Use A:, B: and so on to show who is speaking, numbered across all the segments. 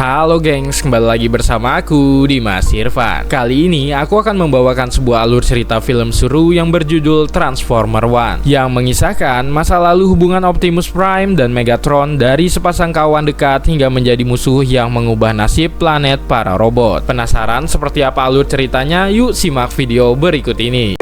A: Halo gengs, kembali lagi bersama aku, Dimas Irfan. Kali ini aku akan membawakan sebuah alur cerita film seru yang berjudul Transformer One, yang mengisahkan masa lalu hubungan Optimus Prime dan Megatron dari sepasang kawan dekat hingga menjadi musuh yang mengubah nasib planet para robot. Penasaran seperti apa alur ceritanya? Yuk simak video berikut ini.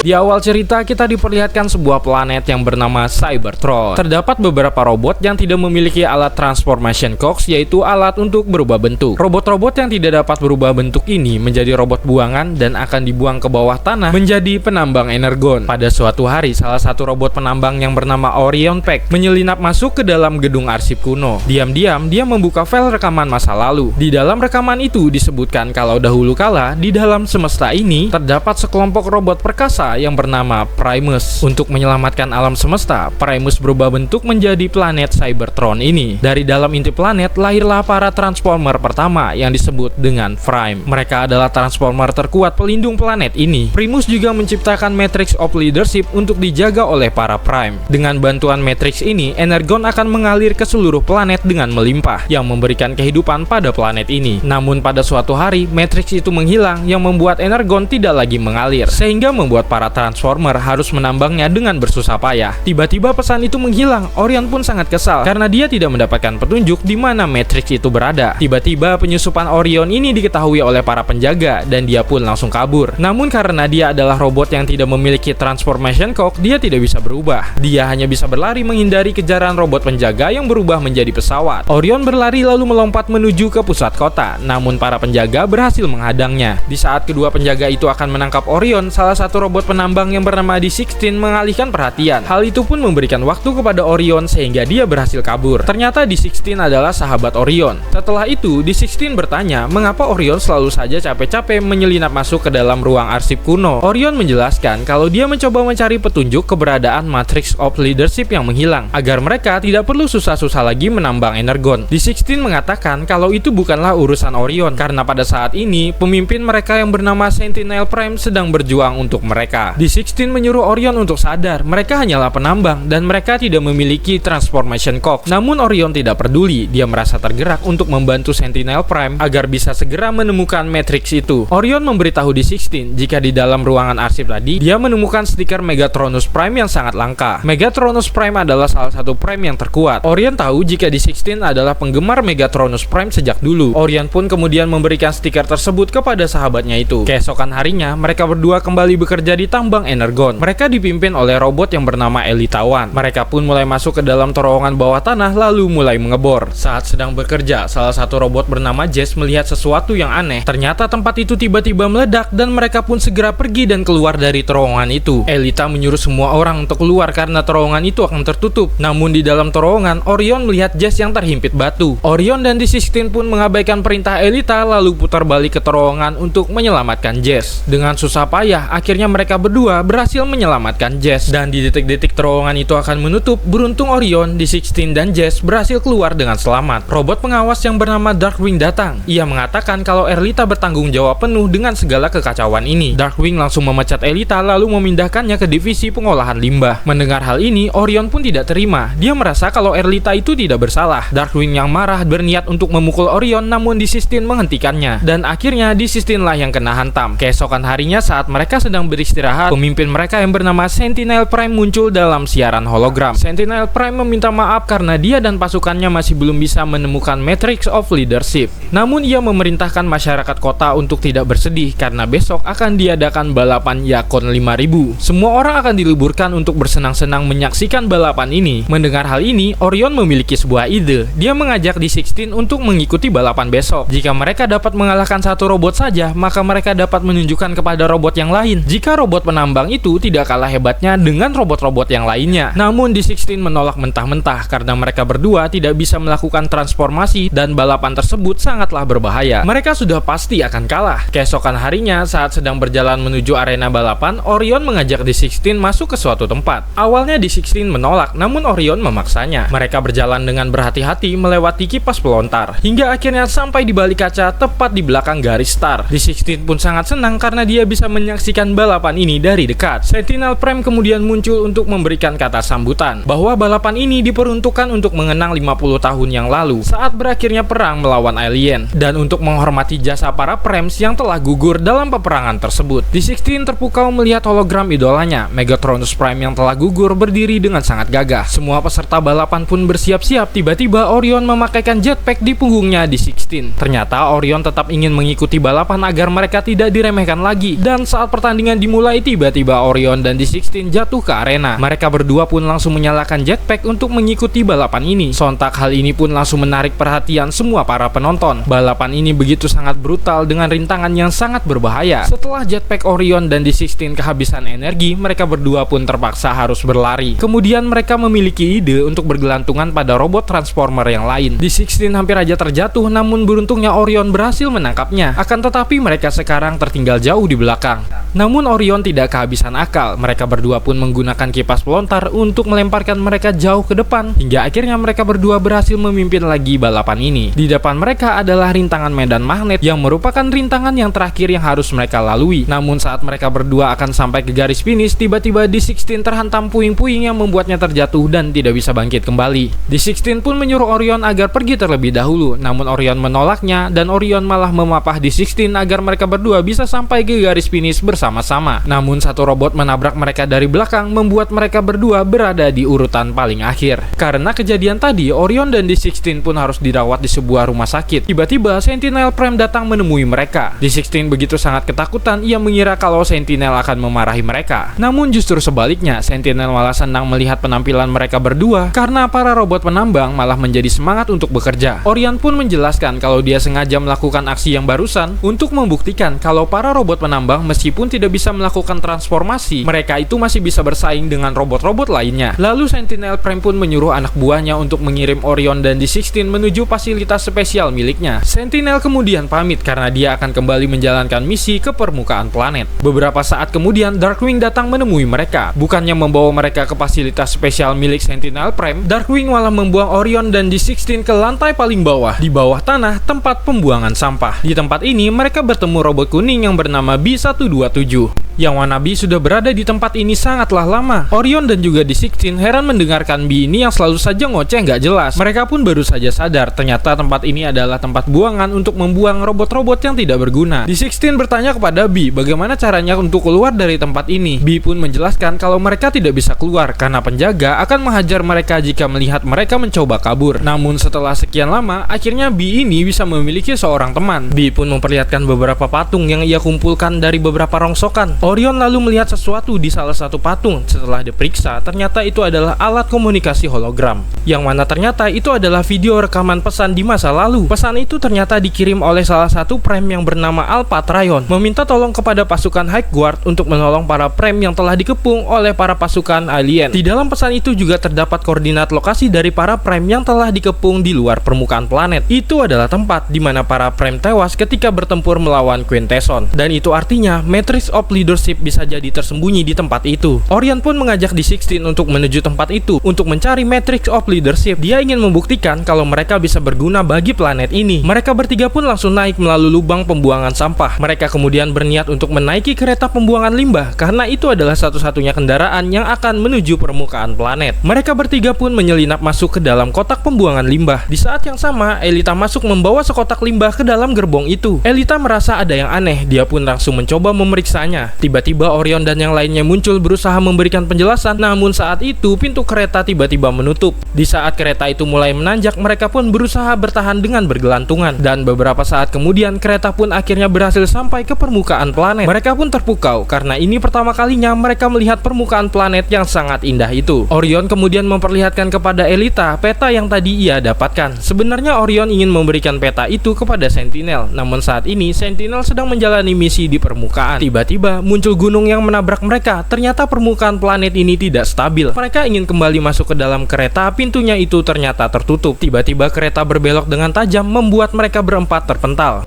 A: Di awal cerita kita diperlihatkan sebuah planet yang bernama Cybertron. Terdapat beberapa robot yang tidak memiliki alat transformation cogs, yaitu alat untuk berubah bentuk. Robot-robot yang tidak dapat berubah bentuk ini menjadi robot buangan dan akan dibuang ke bawah tanah menjadi penambang energon. Pada suatu hari, salah satu robot penambang yang bernama Orion Pack menyelinap masuk ke dalam gedung arsip kuno. Diam-diam dia membuka file rekaman masa lalu. Di dalam rekaman itu disebutkan kalau dahulu kala di dalam semesta ini terdapat sekelompok robot perkasa yang bernama Primus. Untuk menyelamatkan alam semesta, Primus berubah bentuk menjadi planet Cybertron ini. Dari dalam inti planet lahirlah para Transformer pertama yang disebut dengan Prime. Mereka adalah Transformer terkuat pelindung planet ini. Primus juga menciptakan Matrix of Leadership untuk dijaga oleh para Prime. Dengan bantuan Matrix ini, energon akan mengalir ke seluruh planet dengan melimpah, yang memberikan kehidupan pada planet ini. Namun pada suatu hari, Matrix itu menghilang yang membuat energon tidak lagi mengalir, sehingga membuat para Transformer harus menambangnya dengan bersusah payah. Tiba-tiba pesan itu menghilang. Orion pun sangat kesal karena dia tidak mendapatkan petunjuk di mana Matrix itu berada. Tiba-tiba penyusupan Orion ini diketahui oleh para penjaga dan dia pun langsung kabur. Namun karena dia adalah robot yang tidak memiliki transformation cog, dia tidak bisa berubah. Dia hanya bisa berlari menghindari kejaran robot penjaga yang berubah menjadi pesawat. Orion berlari lalu melompat menuju ke pusat kota. Namun para penjaga berhasil menghadangnya. Di saat kedua penjaga itu akan menangkap Orion, salah satu robot penambang yang bernama D16 mengalihkan perhatian. Hal itu pun memberikan waktu kepada Orion sehingga dia berhasil kabur. Ternyata D16 adalah sahabat Orion. Setelah itu, D16 bertanya mengapa Orion selalu saja capek-capek menyelinap masuk ke dalam ruang arsip kuno. Orion menjelaskan kalau dia mencoba mencari petunjuk keberadaan Matrix of Leadership yang menghilang, agar mereka tidak perlu susah-susah lagi menambang energon. D16 mengatakan kalau itu bukanlah urusan Orion, karena pada saat ini pemimpin mereka yang bernama Sentinel Prime sedang berjuang untuk mereka. D16 menyuruh Orion untuk sadar mereka hanyalah penambang dan mereka tidak memiliki transformation cogs. Namun Orion tidak peduli. Dia merasa tergerak untuk membantu Sentinel Prime agar bisa segera menemukan Matrix itu. Orion memberitahu D16 jika di dalam ruangan arsip tadi dia menemukan stiker Megatronus Prime yang sangat langka. Megatronus Prime adalah salah satu Prime yang terkuat. Orion tahu jika D16 adalah penggemar Megatronus Prime sejak dulu. Orion pun kemudian memberikan stiker tersebut kepada sahabatnya itu. Keesokan harinya mereka berdua kembali bekerja di tambang energon. Mereka dipimpin oleh robot yang bernama Elita One. Mereka pun mulai masuk ke dalam terowongan bawah tanah lalu mulai mengebor. Saat sedang bekerja, salah satu robot bernama Jess melihat sesuatu yang aneh. Ternyata tempat itu tiba-tiba meledak dan mereka pun segera pergi dan keluar dari terowongan itu. Elita menyuruh semua orang untuk keluar karena terowongan itu akan tertutup. Namun di dalam terowongan, Orion melihat Jess yang terhimpit batu. Orion dan D16 pun mengabaikan perintah Elita lalu putar balik ke terowongan untuk menyelamatkan Jess. Dengan susah payah, akhirnya mereka berdua berhasil menyelamatkan Jess. Dan di detik-detik terowongan itu akan menutup, beruntung Orion, D16 dan Jess berhasil keluar dengan selamat. Robot pengawas yang bernama Darkwing datang. Ia mengatakan kalau Elita bertanggung jawab penuh dengan segala kekacauan ini. Darkwing langsung memecat Elita lalu memindahkannya ke divisi pengolahan limbah. Mendengar hal ini, Orion pun tidak terima. Dia merasa kalau Elita itu tidak bersalah. Darkwing yang marah berniat untuk memukul Orion, namun D16 menghentikannya. Dan akhirnya D16 lah yang kena hantam. Keesokan harinya saat mereka sedang beristirahat, pemimpin mereka yang bernama Sentinel Prime muncul dalam siaran hologram. Sentinel Prime meminta maaf karena dia dan pasukannya masih belum bisa menemukan Matrix of Leadership. Namun ia memerintahkan masyarakat kota untuk tidak bersedih karena besok akan diadakan balapan Yakon 5000. Semua orang akan diliburkan untuk bersenang-senang menyaksikan balapan ini. Mendengar hal ini, Orion memiliki sebuah ide. Dia mengajak D16 untuk mengikuti balapan besok. Jika mereka dapat mengalahkan satu robot saja, maka mereka dapat menunjukkan kepada robot yang lain jika robot penambang itu tidak kalah hebatnya dengan robot-robot yang lainnya. Namun D16 menolak mentah-mentah karena mereka berdua tidak bisa melakukan transformasi dan balapan tersebut sangatlah berbahaya. Mereka sudah pasti akan kalah. Keesokan harinya saat sedang berjalan menuju arena balapan, Orion mengajak D16 masuk ke suatu tempat. Awalnya D16 menolak, namun Orion memaksanya. Mereka berjalan dengan berhati-hati melewati kipas pelontar hingga akhirnya sampai di balik kaca tepat di belakang garis start. D16 pun sangat senang karena dia bisa menyaksikan balapan ini dari dekat. Sentinel Prime kemudian muncul untuk memberikan kata sambutan bahwa balapan ini diperuntukkan untuk mengenang 50 tahun yang lalu saat berakhirnya perang melawan alien, dan untuk menghormati jasa para Primes yang telah gugur dalam peperangan tersebut. D16 terpukau melihat hologram idolanya, Megatronus Prime yang telah gugur berdiri dengan sangat gagah. Semua peserta balapan pun bersiap-siap. Tiba-tiba Orion memakaikan jetpack di punggungnya D16. Ternyata Orion tetap ingin mengikuti balapan agar mereka tidak diremehkan lagi, dan saat pertandingan dimulai tiba-tiba Orion dan D16 jatuh ke arena. Mereka berdua pun langsung menyalakan jetpack untuk mengikuti balapan ini. Sontak hal ini pun langsung menarik perhatian semua para penonton. Balapan ini begitu sangat brutal dengan rintangan yang sangat berbahaya. Setelah jetpack Orion dan D16 kehabisan energi, mereka berdua pun terpaksa harus berlari. Kemudian mereka memiliki ide untuk bergelantungan pada robot transformer yang lain. D16 hampir aja terjatuh, namun beruntungnya Orion berhasil menangkapnya. Akan tetapi mereka sekarang tertinggal jauh di belakang. Namun Orion tidak kehabisan akal. Mereka berdua pun menggunakan kipas pelontar untuk melemparkan mereka jauh ke depan, hingga akhirnya mereka berdua berhasil memimpin lagi balapan ini. Di depan mereka adalah rintangan medan magnet yang merupakan rintangan yang terakhir yang harus mereka lalui. Namun saat mereka berdua akan sampai ke garis finish, tiba-tiba D16 terhantam puing-puing yang membuatnya terjatuh dan tidak bisa bangkit kembali. D16 pun menyuruh Orion agar pergi terlebih dahulu, namun Orion menolaknya dan Orion malah memapah D16 agar mereka berdua bisa sampai ke garis finish bersama-sama. Namun satu robot menabrak mereka dari belakang, membuat mereka berdua berada di urutan paling akhir. Karena kejadian tadi, Orion dan D16 pun harus dirawat di sebuah rumah sakit. Tiba-tiba Sentinel Prime datang menemui mereka. D16 begitu sangat ketakutan, ia mengira kalau Sentinel akan memarahi mereka. Namun justru sebaliknya, Sentinel malah senang melihat penampilan mereka berdua karena para robot penambang malah menjadi semangat untuk bekerja. Orion pun menjelaskan kalau dia sengaja melakukan aksi yang barusan untuk membuktikan kalau para robot penambang meskipun tidak bisa melakukan transformasi, mereka itu masih bisa bersaing dengan robot-robot lainnya. Lalu Sentinel Prime pun menyuruh anak buahnya untuk mengirim Orion dan D16 menuju fasilitas spesial miliknya. Sentinel kemudian pamit karena dia akan kembali menjalankan misi ke permukaan planet. Beberapa saat kemudian Darkwing datang menemui mereka. Bukannya membawa mereka ke fasilitas spesial milik Sentinel Prime, Darkwing malah membuang Orion dan D16 ke lantai paling bawah, di bawah tanah tempat pembuangan sampah. Di tempat ini mereka bertemu robot kuning yang bernama B127. Yang Wannabe sudah berada di tempat ini sangatlah lama. Orion dan juga D16 heran mendengarkan B ini yang selalu saja ngoceh nggak jelas. Mereka pun baru saja sadar ternyata tempat ini adalah tempat buangan untuk membuang robot-robot yang tidak berguna. D16 bertanya kepada B bagaimana caranya untuk keluar dari tempat ini. B pun menjelaskan kalau mereka tidak bisa keluar karena penjaga akan menghajar mereka jika melihat mereka mencoba kabur. Namun setelah sekian lama, akhirnya B ini bisa memiliki seorang teman. B pun memperlihatkan beberapa patung yang ia kumpulkan dari beberapa rongsokan. Orion lalu melihat sesuatu di salah satu patung. Setelah diperiksa, ternyata itu adalah alat komunikasi hologram, yang mana ternyata itu adalah video rekaman pesan di masa lalu. Pesan itu ternyata dikirim oleh salah satu Prime yang bernama Alpha Trion, meminta tolong kepada pasukan High Guard untuk menolong para Prime yang telah dikepung oleh para pasukan alien. Di dalam pesan itu juga terdapat koordinat lokasi dari para Prime yang telah dikepung di luar permukaan planet. Itu adalah tempat di mana para Prime tewas ketika bertempur melawan Quintesson, dan itu artinya Matrix of Leadership bisa jadi tersembunyi di tempat itu. Orion pun mengajak D16 untuk menuju tempat itu untuk mencari Matrix of Leadership. Dia ingin membuktikan kalau mereka bisa berguna bagi planet ini. Mereka bertiga pun langsung naik melalui lubang pembuangan sampah. Mereka kemudian berniat untuk menaiki kereta pembuangan limbah karena itu adalah satu-satunya kendaraan yang akan menuju permukaan planet. Mereka bertiga pun menyelinap masuk ke dalam kotak pembuangan limbah. Di saat yang sama, Elita masuk membawa sekotak limbah ke dalam gerbong itu. Elita merasa ada yang aneh. Dia pun langsung mencoba memeriksanya. Tiba-tiba Orion dan yang lainnya muncul berusaha memberikan penjelasan, namun saat itu pintu kereta tiba-tiba menutup. Di saat kereta itu mulai menanjak, mereka pun berusaha bertahan dengan bergelantungan, dan beberapa saat kemudian kereta pun akhirnya berhasil sampai ke permukaan planet. Mereka pun terpukau karena ini pertama kalinya mereka melihat permukaan planet yang sangat indah itu. Orion kemudian memperlihatkan kepada Elita peta yang tadi ia dapatkan. Sebenarnya Orion ingin memberikan peta itu kepada Sentinel, namun saat ini Sentinel sedang menjalani misi di permukaan. Tiba-tiba muncul gunung yang menabrak mereka. Ternyata permukaan planet ini tidak stabil. Mereka ingin kembali masuk ke dalam kereta, pintunya itu ternyata tertutup. Tiba-tiba kereta berbelok dengan tajam membuat mereka berempat terpental.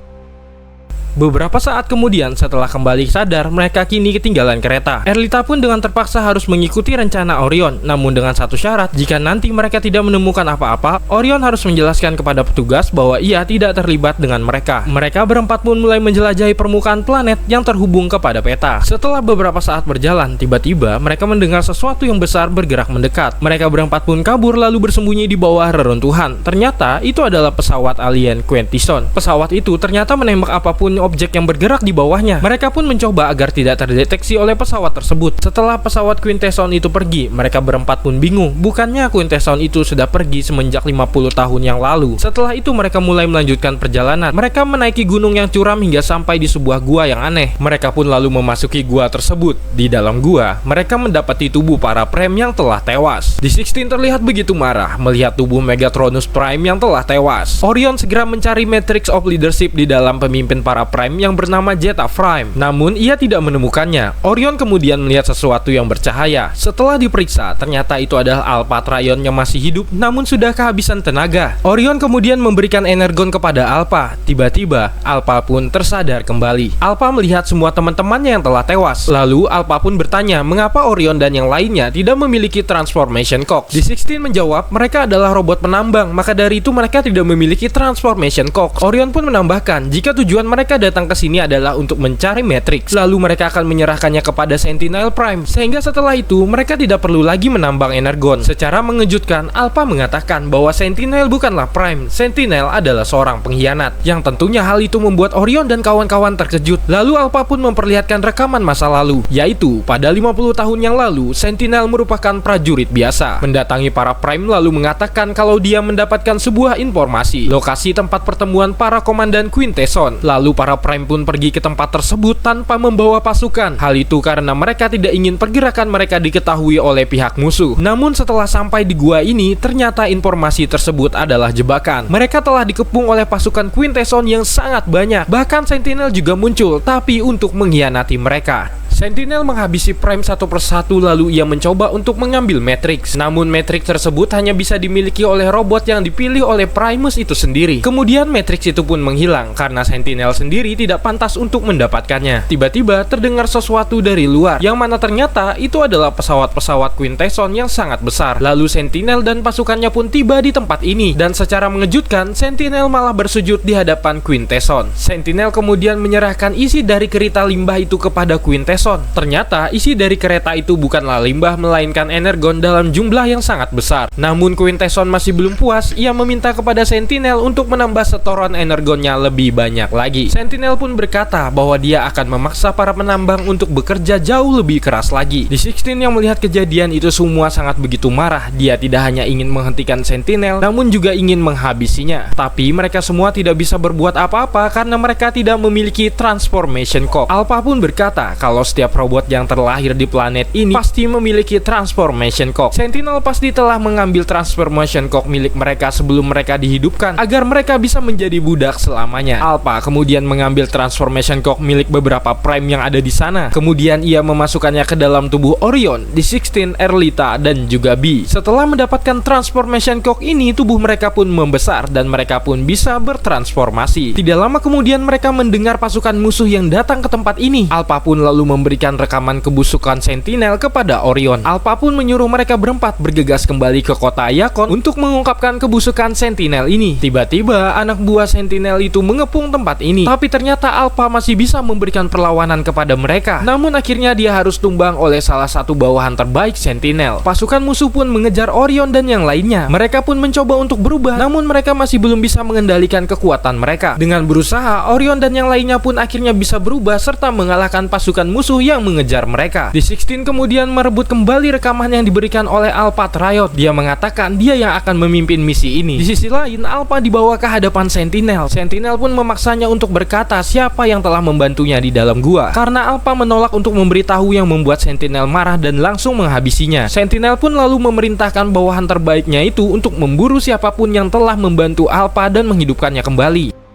A: Beberapa saat kemudian setelah kembali sadar, mereka kini ketinggalan kereta. Erlita pun dengan terpaksa harus mengikuti rencana Orion, namun dengan satu syarat, jika nanti mereka tidak menemukan apa-apa, Orion harus menjelaskan kepada petugas bahwa ia tidak terlibat dengan mereka. Mereka berempat pun mulai menjelajahi permukaan planet yang terhubung kepada peta. Setelah beberapa saat berjalan, tiba-tiba mereka mendengar sesuatu yang besar bergerak mendekat. Mereka berempat pun kabur lalu bersembunyi di bawah reruntuhan. Ternyata itu adalah pesawat alien Quintesson. Pesawat itu ternyata menembak apapun objek yang bergerak di bawahnya. Mereka pun mencoba agar tidak terdeteksi oleh pesawat tersebut. Setelah pesawat Quintesson itu pergi, mereka berempat pun bingung. Bukannya Quintesson itu sudah pergi semenjak 50 tahun yang lalu. Setelah itu mereka mulai melanjutkan perjalanan. Mereka menaiki gunung yang curam hingga sampai di sebuah gua yang aneh. Mereka pun lalu memasuki gua tersebut. Di dalam gua, mereka mendapati tubuh para Prime yang telah tewas. D16 terlihat begitu marah melihat tubuh Megatronus Prime yang telah tewas. Orion segera mencari Matrix of Leadership di dalam pemimpin para Prime yang bernama Zeta Prime. Namun ia tidak menemukannya. Orion kemudian melihat sesuatu yang bercahaya. Setelah diperiksa, ternyata itu adalah Alpha Trion yang masih hidup namun sudah kehabisan tenaga. Orion kemudian memberikan energon kepada Alpha. Tiba-tiba Alpha pun tersadar kembali. Alpha melihat semua teman-temannya yang telah tewas. Lalu Alpha pun bertanya mengapa Orion dan yang lainnya tidak memiliki Transformation Cox. D16 menjawab mereka adalah robot penambang, maka dari itu mereka tidak memiliki Transformation Cox. Orion pun menambahkan jika tujuan mereka datang ke sini adalah untuk mencari Matrix, lalu mereka akan menyerahkannya kepada Sentinel Prime, sehingga setelah itu mereka tidak perlu lagi menambang energon. Secara mengejutkan, Alpha mengatakan bahwa Sentinel bukanlah Prime. Sentinel adalah seorang pengkhianat, yang tentunya hal itu membuat Orion dan kawan-kawan terkejut. Lalu Alpha pun memperlihatkan rekaman masa lalu, yaitu pada 50 tahun yang lalu, Sentinel merupakan prajurit biasa. Mendatangi para Prime lalu mengatakan kalau dia mendapatkan sebuah informasi, lokasi tempat pertemuan para komandan Quintesson. Lalu para Prime pun pergi ke tempat tersebut tanpa membawa pasukan. Hal itu karena mereka tidak ingin pergerakan mereka diketahui oleh pihak musuh. Namun setelah sampai di gua ini, ternyata informasi tersebut adalah jebakan. Mereka telah dikepung oleh pasukan Quintesson yang sangat banyak. Bahkan Sentinel juga muncul, tapi untuk mengkhianati mereka. Sentinel menghabisi Prime satu persatu lalu ia mencoba untuk mengambil Matrix. Namun Matrix tersebut hanya bisa dimiliki oleh robot yang dipilih oleh Primus itu sendiri. Kemudian Matrix itu pun menghilang karena Sentinel sendiri tidak pantas untuk mendapatkannya. Tiba-tiba terdengar sesuatu dari luar, yang mana ternyata itu adalah pesawat-pesawat Quintesson yang sangat besar. Lalu Sentinel dan pasukannya pun tiba di tempat ini, dan secara mengejutkan Sentinel malah bersujud di hadapan Quintesson. Sentinel kemudian menyerahkan isi dari kereta limbah itu kepada Quintesson. Ternyata isi dari kereta itu bukanlah limbah melainkan energon dalam jumlah yang sangat besar. Namun Quintesson masih belum puas, ia meminta kepada Sentinel untuk menambah setoran energonnya lebih banyak lagi. Sentinel pun berkata bahwa dia akan memaksa para penambang untuk bekerja jauh lebih keras lagi. D16 yang melihat kejadian itu semua sangat begitu marah. Dia tidak hanya ingin menghentikan Sentinel, namun juga ingin menghabisinya. Tapi mereka semua tidak bisa berbuat apa-apa karena mereka tidak memiliki Transformation Cox. Alpha pun berkata kalau setiap robot yang terlahir di planet ini pasti memiliki Transformation Cox. Sentinel pasti telah mengambil Transformation Cox milik mereka sebelum mereka dihidupkan agar mereka bisa menjadi budak selamanya. Alpha kemudian mengambil Transformation Cox milik beberapa Prime yang ada di sana. Kemudian ia memasukkannya ke dalam tubuh Orion, D16, Erlita, dan juga B. Setelah mendapatkan Transformation Cox ini, tubuh mereka pun membesar dan mereka pun bisa bertransformasi. Tidak lama kemudian mereka mendengar pasukan musuh yang datang ke tempat ini. Alpha pun lalu memberikan rekaman kebusukan Sentinel kepada Orion. Alpha pun menyuruh mereka berempat bergegas kembali ke kota Iacon untuk mengungkapkan kebusukan Sentinel ini. Tiba-tiba anak buah Sentinel itu mengepung tempat ini, tapi ternyata Alpha masih bisa memberikan perlawanan kepada mereka. Namun akhirnya dia harus tumbang oleh salah satu bawahan terbaik Sentinel. Pasukan musuh pun mengejar Orion dan yang lainnya. Mereka pun mencoba untuk berubah, namun mereka masih belum bisa mengendalikan kekuatan mereka. Dengan berusaha, Orion dan yang lainnya pun akhirnya bisa berubah serta mengalahkan pasukan musuh yang mengejar mereka. D16 kemudian merebut kembali rekaman yang diberikan oleh Alpha Trion. Dia mengatakan dia yang akan memimpin misi ini. Di sisi lain, Alpha dibawa ke hadapan Sentinel. Sentinel pun memaksanya untuk berkata siapa yang telah membantunya di dalam gua. Karena Alpha menolak untuk memberitahu yang membuat Sentinel marah dan langsung menghabisinya. Sentinel pun lalu memerintahkan bawahan terbaiknya itu untuk memburu siapapun yang telah membantu Alpha dan menghidupkannya kembali.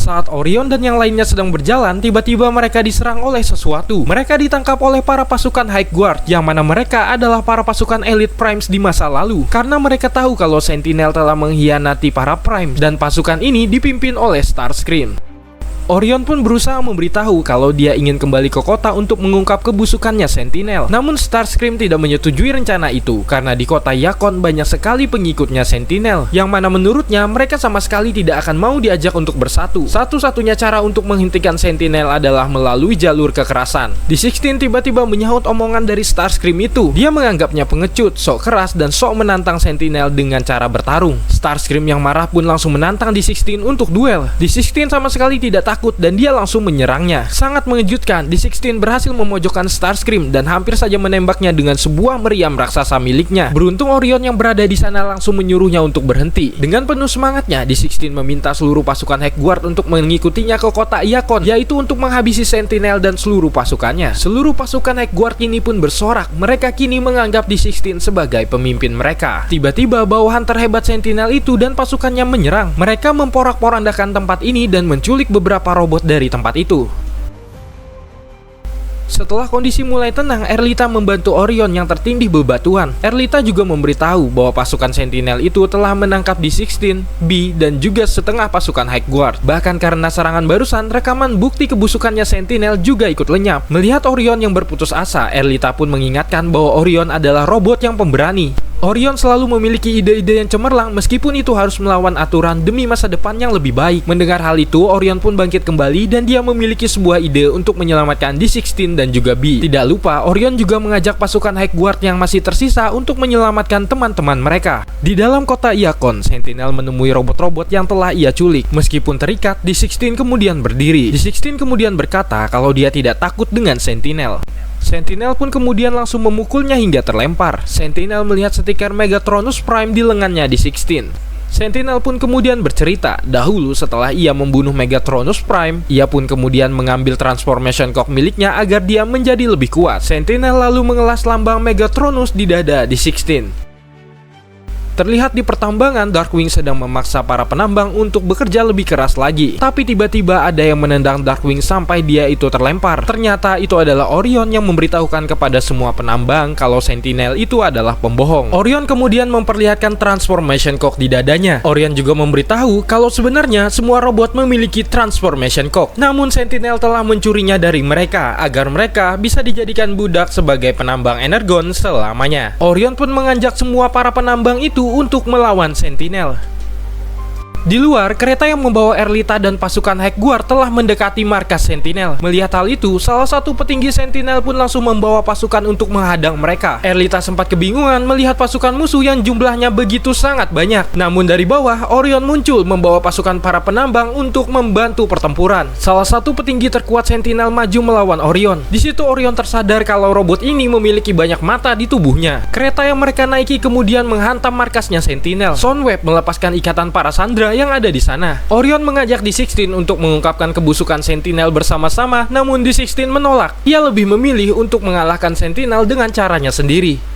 A: Saat Orion dan yang lainnya sedang berjalan, tiba-tiba mereka diserang oleh sesuatu. Mereka ditangkap oleh para pasukan High Guard, yang mana mereka adalah para pasukan Elite Primes di masa lalu. Karena mereka tahu kalau Sentinel telah mengkhianati para Prime, dan pasukan ini dipimpin oleh Starscream. Orion pun berusaha memberitahu kalau dia ingin kembali ke kota untuk mengungkap kebusukannya Sentinel. Namun Starscream tidak menyetujui rencana itu karena di kota Yakon banyak sekali pengikutnya Sentinel, yang mana menurutnya mereka sama sekali tidak akan mau diajak untuk bersatu. Satu-satunya cara untuk menghentikan Sentinel adalah melalui jalur kekerasan. D16 tiba-tiba menyahut omongan dari Starscream itu. Dia menganggapnya pengecut, sok keras, dan sok menantang Sentinel dengan cara bertarung. Starscream yang marah pun langsung menantang D16 untuk duel. D16 sama sekali tidak takut dan dia langsung menyerangnya. Sangat mengejutkan, D16 berhasil memojokkan Starscream dan hampir saja menembaknya dengan sebuah meriam raksasa miliknya. Beruntung Orion yang berada di sana langsung menyuruhnya untuk berhenti. Dengan penuh semangatnya, D16 meminta seluruh pasukan Heckguard untuk mengikutinya ke kota Iakon, yaitu untuk menghabisi Sentinel dan seluruh pasukannya. Seluruh pasukan Heckguard kini pun bersorak. Mereka kini menganggap D16 sebagai pemimpin mereka. Tiba-tiba bawahan terhebat Sentinel itu dan pasukannya menyerang. Mereka memporak-porandakan tempat ini dan menculik beberapa robot dari tempat itu. Setelah kondisi mulai tenang, Erlita membantu Orion yang tertindih bebatuan. Erlita juga memberitahu bahwa pasukan Sentinel itu telah menangkap D16, B, dan juga setengah pasukan Heckguard. Bahkan karena serangan barusan, rekaman bukti kebusukannya Sentinel juga ikut lenyap. Melihat Orion yang berputus asa, Erlita pun mengingatkan bahwa Orion adalah robot yang pemberani. Orion selalu memiliki ide-ide yang cemerlang meskipun itu harus melawan aturan demi masa depan yang lebih baik. Mendengar hal itu, Orion pun bangkit kembali dan dia memiliki sebuah ide untuk menyelamatkan D16 dan juga B. Tidak lupa, Orion juga mengajak pasukan Heckguard yang masih tersisa untuk menyelamatkan teman-teman mereka. Di dalam kota Iakon, Sentinel menemui robot-robot yang telah ia culik. Meskipun terikat, D16 kemudian berdiri. D16 kemudian berkata kalau dia tidak takut dengan Sentinel. Sentinel pun kemudian langsung memukulnya hingga terlempar. Sentinel melihat stiker Megatronus Prime di lengannya D16. Sentinel pun kemudian bercerita, dahulu setelah ia membunuh Megatronus Prime, ia pun kemudian mengambil Transformation Cock miliknya agar dia menjadi lebih kuat. Sentinel lalu mengelas lambang Megatronus di dada D16. Terlihat di pertambangan, Darkwing sedang memaksa para penambang untuk bekerja lebih keras lagi. Tapi tiba-tiba ada yang menendang Darkwing sampai dia itu terlempar. Ternyata itu adalah Orion yang memberitahukan kepada semua penambang kalau Sentinel itu adalah pembohong. Orion kemudian memperlihatkan Transformation Cock di dadanya. Orion juga memberitahu kalau sebenarnya semua robot memiliki Transformation Cock. Namun Sentinel telah mencurinya dari mereka agar mereka bisa dijadikan budak sebagai penambang energon selamanya. Orion pun mengajak semua para penambang itu untuk melawan Sentinel. Di luar, kereta yang membawa Erlita dan pasukan Heckguard telah mendekati markas Sentinel. Melihat hal itu, salah satu petinggi Sentinel pun langsung membawa pasukan untuk menghadang mereka. Erlita sempat kebingungan melihat pasukan musuh yang jumlahnya begitu sangat banyak. Namun dari bawah, Orion muncul membawa pasukan para penambang untuk membantu pertempuran. Salah satu petinggi terkuat Sentinel maju melawan Orion. Di situ Orion tersadar kalau robot ini memiliki banyak mata di tubuhnya. Kereta yang mereka naiki kemudian menghantam markasnya Sentinel. Soundwave melepaskan ikatan para sandera yang ada di sana. Orion mengajak D16 untuk mengungkapkan kebusukan Sentinel bersama-sama, namun D16 menolak. Ia lebih memilih untuk mengalahkan Sentinel dengan caranya sendiri.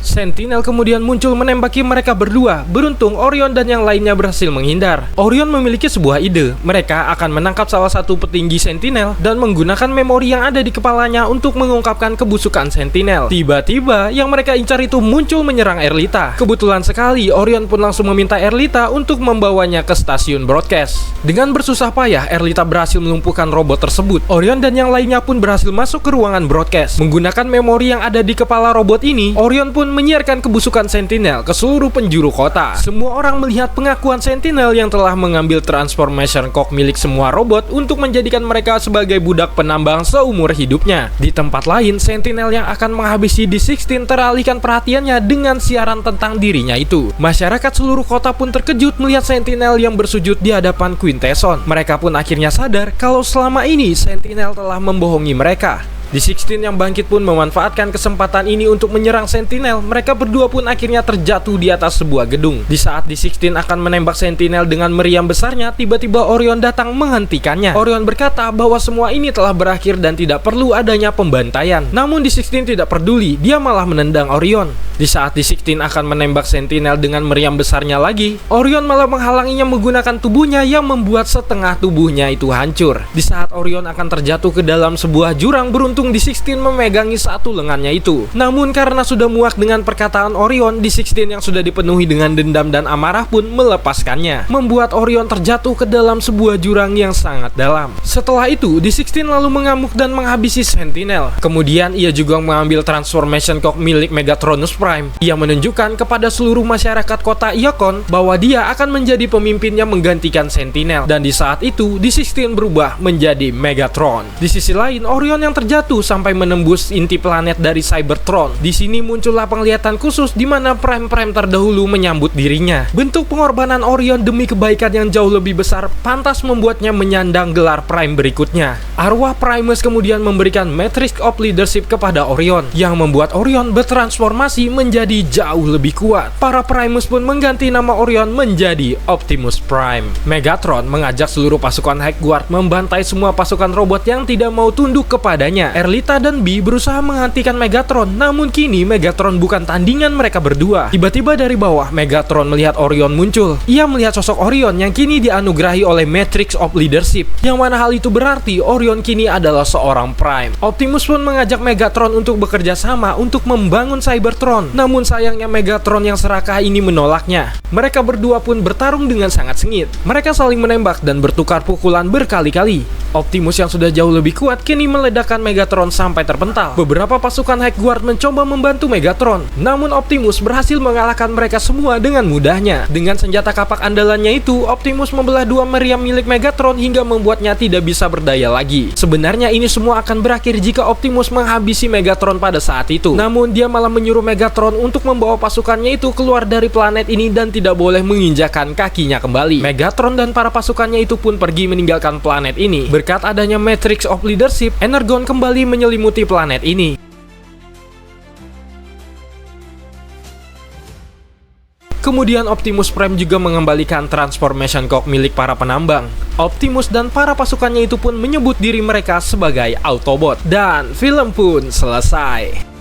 A: Sentinel kemudian muncul menembaki mereka berdua. Beruntung Orion dan yang lainnya berhasil menghindar. Orion memiliki sebuah ide. Mereka akan menangkap salah satu petinggi Sentinel dan menggunakan memori yang ada di kepalanya untuk mengungkapkan kebusukan Sentinel. Tiba-tiba yang mereka incar itu muncul menyerang Erlita. Kebetulan sekali Orion pun langsung meminta Erlita untuk membawanya ke stasiun broadcast. Dengan bersusah payah, Erlita berhasil melumpuhkan robot tersebut. Orion dan yang lainnya pun berhasil masuk ke ruangan broadcast. Menggunakan memori yang ada di kepala robot ini, Orion pun menyiarkan kebusukan Sentinel ke seluruh penjuru kota. Semua orang melihat pengakuan Sentinel yang telah mengambil Transformation Cock milik semua robot untuk menjadikan mereka sebagai budak penambang seumur hidupnya. Di tempat lain, Sentinel yang akan menghabisi D16 teralihkan perhatiannya dengan siaran tentang dirinya itu. Masyarakat seluruh kota pun terkejut melihat Sentinel yang bersujud di hadapan Quintesson. Mereka pun akhirnya sadar kalau selama ini Sentinel telah membohongi mereka. D16 yang bangkit pun memanfaatkan kesempatan ini untuk menyerang Sentinel. Mereka berdua pun akhirnya terjatuh di atas sebuah gedung. Di saat D16 akan menembak Sentinel dengan meriam besarnya, tiba-tiba Orion datang menghentikannya. Orion berkata bahwa semua ini telah berakhir dan tidak perlu adanya pembantaian. Namun D16 tidak peduli, dia malah menendang Orion. Di saat D16 akan menembak Sentinel dengan meriam besarnya lagi, Orion malah menghalanginya menggunakan tubuhnya yang membuat setengah tubuhnya itu hancur. Di saat Orion akan terjatuh ke dalam sebuah jurang, beruntung Untung D16 memegangi satu lengannya itu. Namun karena sudah muak dengan perkataan Orion, D16 yang sudah dipenuhi dengan dendam dan amarah pun melepaskannya, membuat Orion terjatuh ke dalam sebuah jurang yang sangat dalam. Setelah itu, D16 lalu mengamuk dan menghabisi Sentinel. Kemudian ia juga mengambil Transformation Cock milik Megatronus Prime. Ia menunjukkan kepada seluruh masyarakat kota Iacon bahwa dia akan menjadi pemimpinnya menggantikan Sentinel. Dan di saat itu, D16 berubah menjadi Megatron. Di sisi lain, Orion yang terjatuh sampai menembus inti planet dari Cybertron. Di sini muncullah penglihatan khusus di mana Prime terdahulu menyambut dirinya. Bentuk pengorbanan Orion demi kebaikan yang jauh lebih besar pantas membuatnya menyandang gelar Prime berikutnya. Arwah Primus kemudian memberikan Matrix of Leadership kepada Orion, yang membuat Orion bertransformasi menjadi jauh lebih kuat. Para Primus pun mengganti nama Orion menjadi Optimus Prime. Megatron mengajak seluruh pasukan High Guard membantai semua pasukan robot yang tidak mau tunduk kepadanya. Erlita dan Bee berusaha menghentikan Megatron, namun kini Megatron bukan tandingan mereka berdua. Tiba-tiba dari bawah, Megatron melihat Orion muncul. Ia melihat sosok Orion yang kini dianugerahi oleh Matrix of Leadership, yang mana hal itu berarti Orion kini adalah seorang Prime. Optimus pun mengajak Megatron untuk bekerja sama untuk membangun Cybertron. Namun sayangnya Megatron yang serakah ini menolaknya. Mereka berdua pun bertarung dengan sangat sengit. Mereka saling menembak dan bertukar pukulan berkali-kali. Optimus yang sudah jauh lebih kuat kini meledakkan Megatron sampai terpental. Beberapa pasukan High Guard mencoba membantu Megatron, namun Optimus berhasil mengalahkan mereka semua dengan mudahnya. Dengan senjata kapak andalannya itu, Optimus membelah dua meriam milik Megatron hingga membuatnya tidak bisa berdaya lagi. Sebenarnya ini semua akan berakhir jika Optimus menghabisi Megatron pada saat itu. Namun dia malah menyuruh Megatron untuk membawa pasukannya itu keluar dari planet ini dan tidak boleh menginjakan kakinya kembali. Megatron dan para pasukannya itu pun pergi meninggalkan planet ini. Berkat adanya Matrix of Leadership, Energon kembali menyelimuti planet ini. Kemudian Optimus Prime juga mengembalikan Transformation Cock milik para penambang. Optimus dan para pasukannya itu pun menyebut diri mereka sebagai Autobot. Dan film pun selesai.